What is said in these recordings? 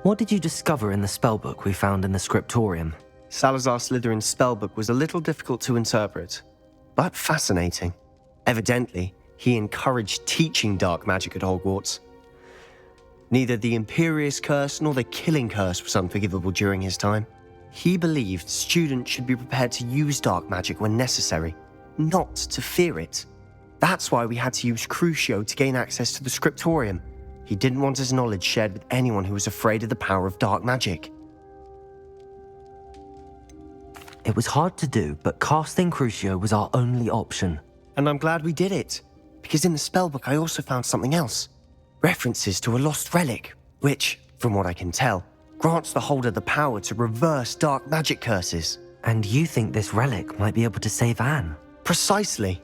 What did you discover in the spellbook we found in the scriptorium? Salazar Slytherin's spellbook was a little difficult to interpret, but fascinating. Evidently, he encouraged teaching dark magic at Hogwarts. Neither the Imperious Curse nor the Killing Curse was unforgivable during his time. He believed students should be prepared to use dark magic when necessary, not to fear it. That's why we had to use Crucio to gain access to the scriptorium. He didn't want his knowledge shared with anyone who was afraid of the power of dark magic. It was hard to do, but casting Crucio was our only option. And I'm glad we did it, because in the spellbook I also found something else. References to a lost relic, which, from what I can tell, grants the holder the power to reverse dark magic curses. And you think this relic might be able to save Anne? Precisely.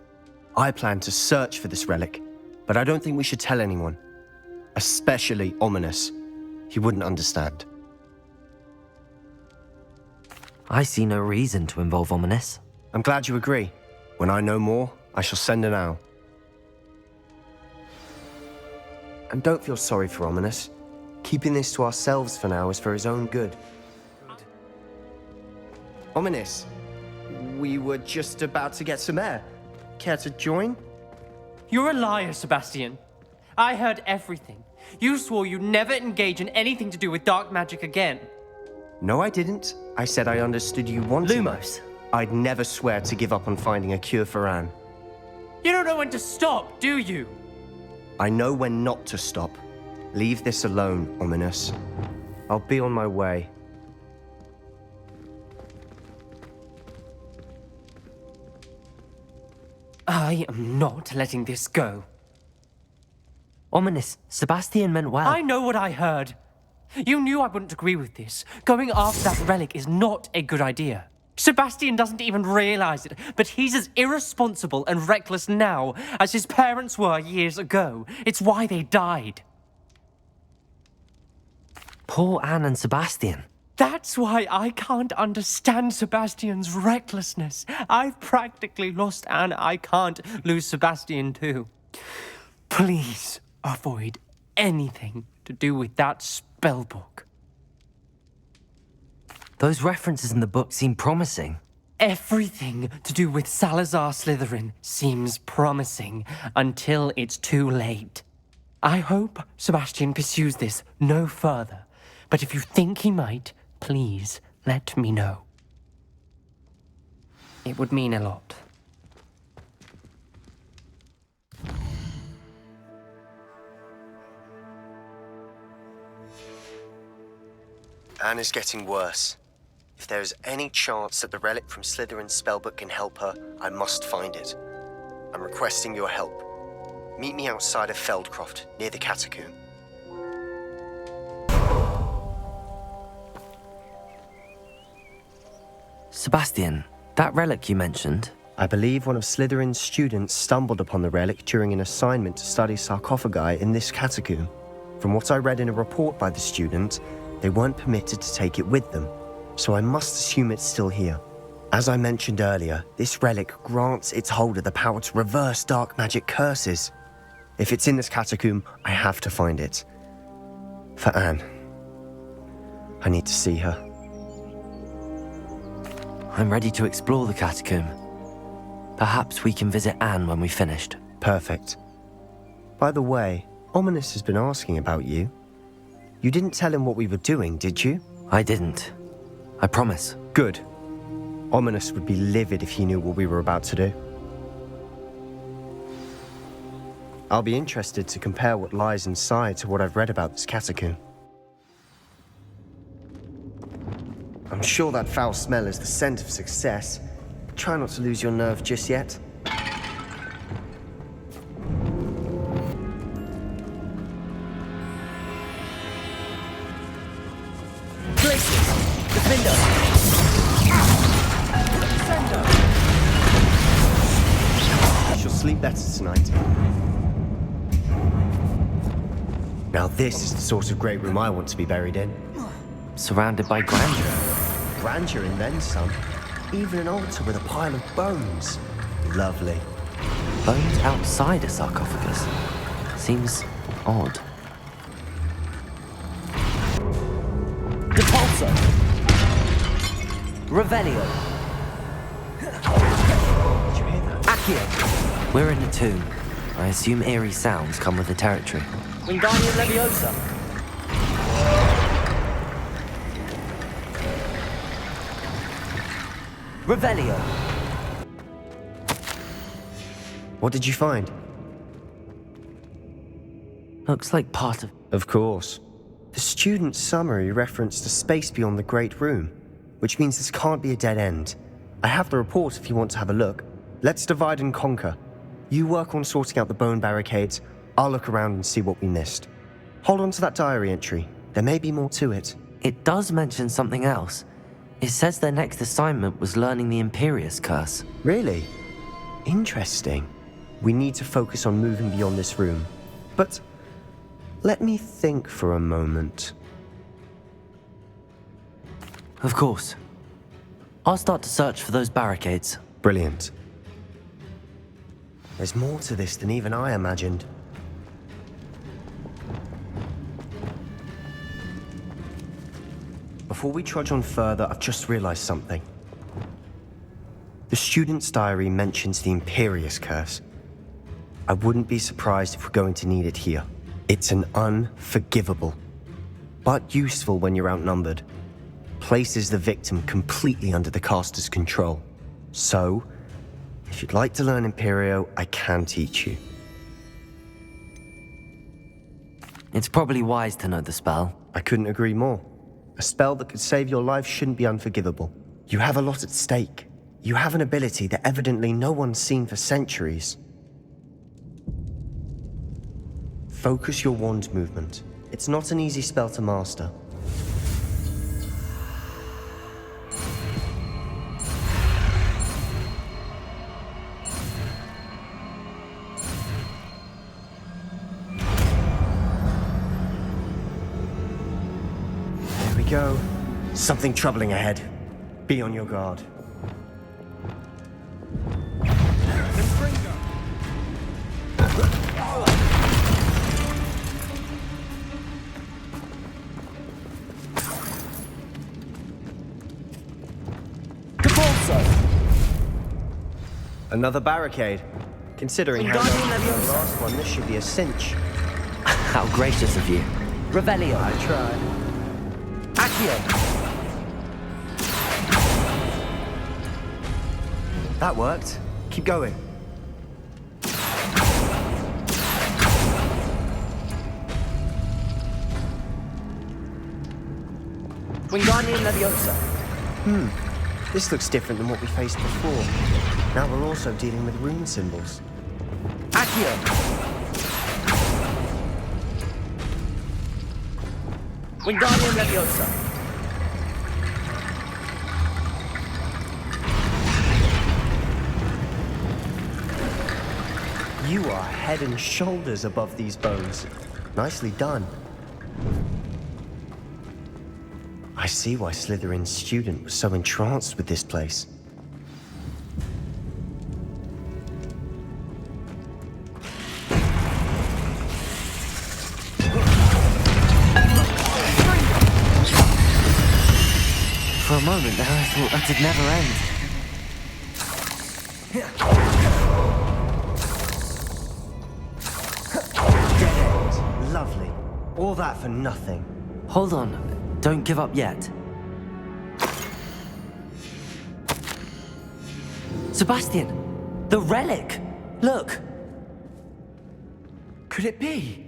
I plan to search for this relic, but I don't think we should tell anyone. Especially Ominous. He wouldn't understand. I see no reason to involve Ominous. I'm glad you agree. When I know more, I shall send an owl. And don't feel sorry for Ominous. Keeping this to ourselves for now is for his own good. Ominous, we were just about to get some air. Care to join? You're a liar, Sebastian. I heard everything. You swore you'd never engage in anything to do with dark magic again. No, I didn't. I said I understood you wanted... Lumos. I'd never swear to give up on finding a cure for Anne. You don't know when to stop, do you? I know when not to stop. Leave this alone, Ominous. I'll be on my way. I am not letting this go. Ominous, Sebastian meant well. I know what I heard. You knew I wouldn't agree with this. Going after that relic is not a good idea. Sebastian doesn't even realize it, but he's as irresponsible and reckless now as his parents were years ago. It's why they died. Poor Anne and Sebastian. That's why I can't understand Sebastian's recklessness. I've practically lost Anne. I can't lose Sebastian too. Please avoid anything to do with that spellbook. Those references in the book seem promising. Everything to do with Salazar Slytherin seems promising until it's too late. I hope Sebastian pursues this no further, but if you think he might, please let me know. It would mean a lot. Anne is getting worse. If there is any chance that the relic from Slytherin's spellbook can help her, I must find it. I'm requesting your help. Meet me outside of Feldcroft, near the catacomb. Sebastian, that relic you mentioned... I believe one of Slytherin's students stumbled upon the relic during an assignment to study sarcophagi in this catacomb. From what I read in a report by the student, they weren't permitted to take it with them, so I must assume it's still here. As I mentioned earlier, this relic grants its holder the power to reverse dark magic curses. If it's in this catacomb, I have to find it. For Anne. I need to see her. I'm ready to explore the catacomb. Perhaps we can visit Anne when we've finished. Perfect. By the way, Ominous has been asking about you. You didn't tell him what we were doing, did you? I didn't. I promise. Good. Ominous would be livid if he knew what we were about to do. I'll be interested to compare what lies inside to what I've read about this catacomb. I'm sure that foul smell is the scent of success. Try not to lose your nerve just yet. Sleep better tonight. Now this is the sort of great room I want to be buried in. Surrounded by grandeur. Grandeur and then some. Even an altar with a pile of bones. Lovely. Bones outside a sarcophagus. Seems odd. Depulso. Revelio. Did you hear that? Accio. We're in a tomb. I assume eerie sounds come with the territory. Wingardium Leviosa. Revelio. What did you find? Looks like part of... Of course. The student summary referenced a space beyond the Great Room, which means this can't be a dead end. I have the report if you want to have a look. Let's divide and conquer. You work on sorting out the bone barricades. I'll look around and see what we missed. Hold on to that diary entry. There may be more to it. It does mention something else. It says their next assignment was learning the Imperius curse. Really? Interesting. We need to focus on moving beyond this room. But let me think for a moment. Of course. I'll start to search for those barricades. Brilliant. There's more to this than even I imagined. Before we trudge on further, I've just realized something. The student's diary mentions the Imperius curse. I wouldn't be surprised if we're going to need it here. It's an unforgivable, but useful when you're outnumbered. Places the victim completely under the caster's control. So, if you'd like to learn Imperio, I can teach you. It's probably wise to know the spell. I couldn't agree more. A spell that could save your life shouldn't be unforgivable. You have a lot at stake. You have an ability that evidently no one's seen for centuries. Focus your wand movement. It's not an easy spell to master. There we go. Something troubling ahead. Be on your guard. Another barricade. Considering how much was the last one, this should be a cinch. How gracious of you. Revelio. I tried. Accio. That worked. Keep going. Wingardium Leviosa. This looks different than what we faced before. Now we're also dealing with rune symbols. Accio. Wingardium Leviosa. You are head and shoulders above these bones. Nicely done. I see why Slytherin's student was so entranced with this place. For a moment there, I thought that'd never end. Dead end. Lovely. All that for nothing. Hold on. Don't give up yet. Sebastian! The relic! Look! Could it be?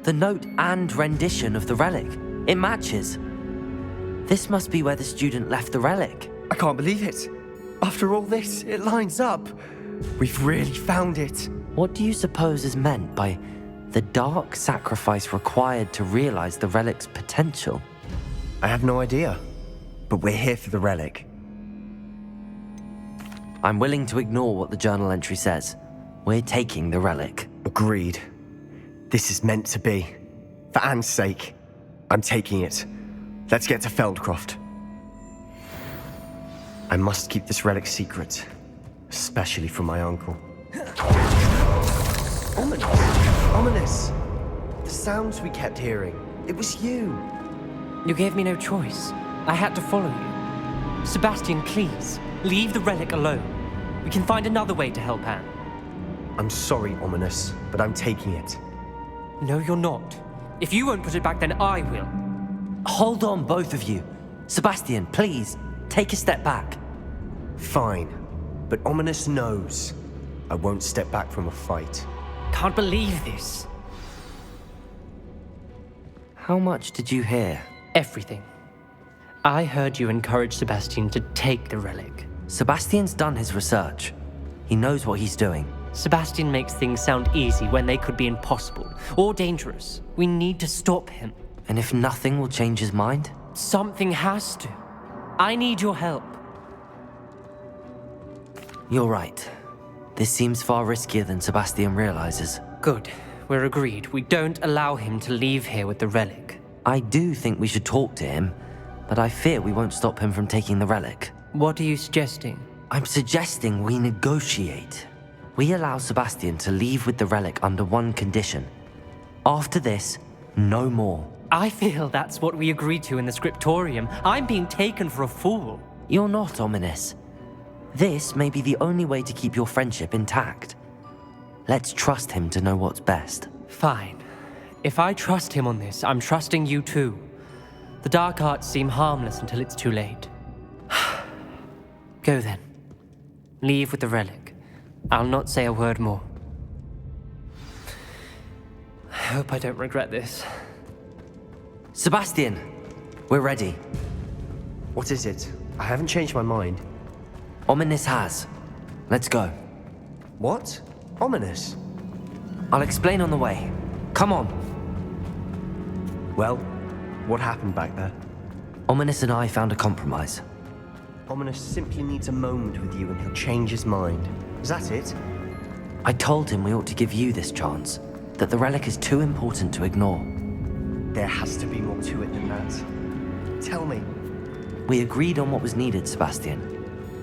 The note and rendition of the relic. It matches. This must be where the student left the relic. I can't believe it. After all this, it lines up. We've really found it. What do you suppose is meant by the dark sacrifice required to realize the relic's potential? I have no idea. But we're here for the relic. I'm willing to ignore what the journal entry says. We're taking the relic. Agreed. This is meant to be. For Anne's sake, I'm taking it. Let's get to Feldcroft. I must keep this relic secret, especially from my uncle. Ominous! Ominous! The sounds we kept hearing. It was you. You gave me no choice. I had to follow you. Sebastian, please, leave the relic alone. We can find another way to help Anne. I'm sorry, Ominous, but I'm taking it. No, you're not. If you won't put it back, then I will. Hold on, both of you. Sebastian, please, take a step back. Fine, but Ominous knows I won't step back from a fight. Can't believe this. How much did you hear? Everything. I heard you encourage Sebastian to take the relic. Sebastian's done his research. He knows what he's doing. Sebastian makes things sound easy when they could be impossible or dangerous. We need to stop him. And if nothing will change his mind? Something has to. I need your help. You're right. This seems far riskier than Sebastian realizes. Good. We're agreed. We don't allow him to leave here with the relic. I do think we should talk to him, but I fear we won't stop him from taking the relic. What are you suggesting? I'm suggesting we negotiate. We allow Sebastian to leave with the relic under one condition. After this, no more. I feel that's what we agreed to in the scriptorium. I'm being taken for a fool. You're not, Ominous. This may be the only way to keep your friendship intact. Let's trust him to know what's best. Fine. If I trust him on this, I'm trusting you too. The dark arts seem harmless until it's too late. Go then. Leave with the relic. I'll not say a word more. I hope I don't regret this. Sebastian, we're ready. What is it? I haven't changed my mind. Ominous has. Let's go. What? Ominous? I'll explain on the way. Come on. Well, what happened back there? Ominous and I found a compromise. Ominous simply needs a moment with you and he'll change his mind. Is that it? I told him we ought to give you this chance, that the relic is too important to ignore. There has to be more to it than that. Tell me. We agreed on what was needed, Sebastian.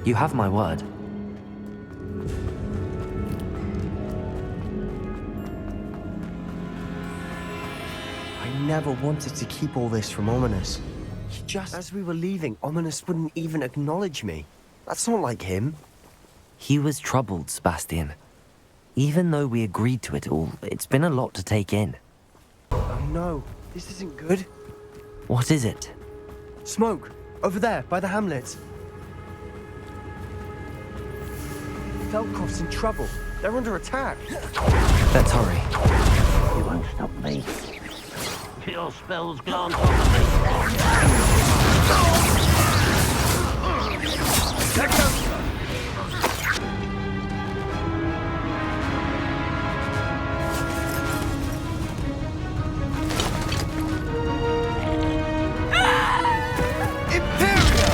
You have my word. I never wanted to keep all this from Ominous. Just as we were leaving, Ominous wouldn't even acknowledge me. That's not like him. He was troubled, Sebastian. Even though we agreed to it all, it's been a lot to take in. Oh no, this isn't good. What is it? Smoke! Over there, by the hamlet. Feldcroft's in trouble. They're under attack. Let's hurry. You won't stop me. Your spells glance over me. Let go! Imperio!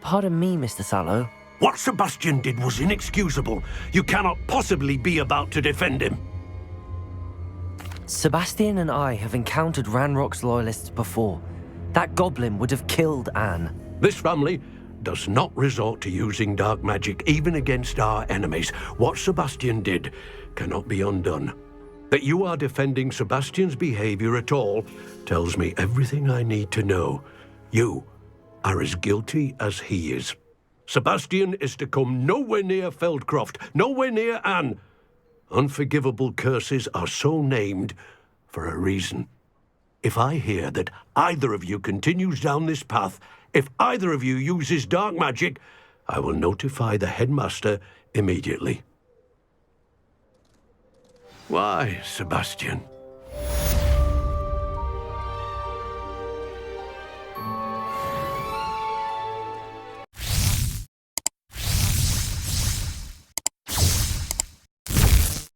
Pardon me, Mr. Sallow. What Sebastian did was inexcusable. You cannot possibly be about to defend him. Sebastian and I have encountered Ranrock's loyalists before. That goblin would have killed Anne. This family does not resort to using dark magic even against our enemies. What Sebastian did cannot be undone. That you are defending Sebastian's behavior at all tells me everything I need to know. You are as guilty as he is. Sebastian is to come nowhere near Feldcroft, nowhere near Anne. Unforgivable curses are so named for a reason. If I hear that either of you continues down this path, if either of you uses dark magic, I will notify the headmaster immediately. Why, Sebastian?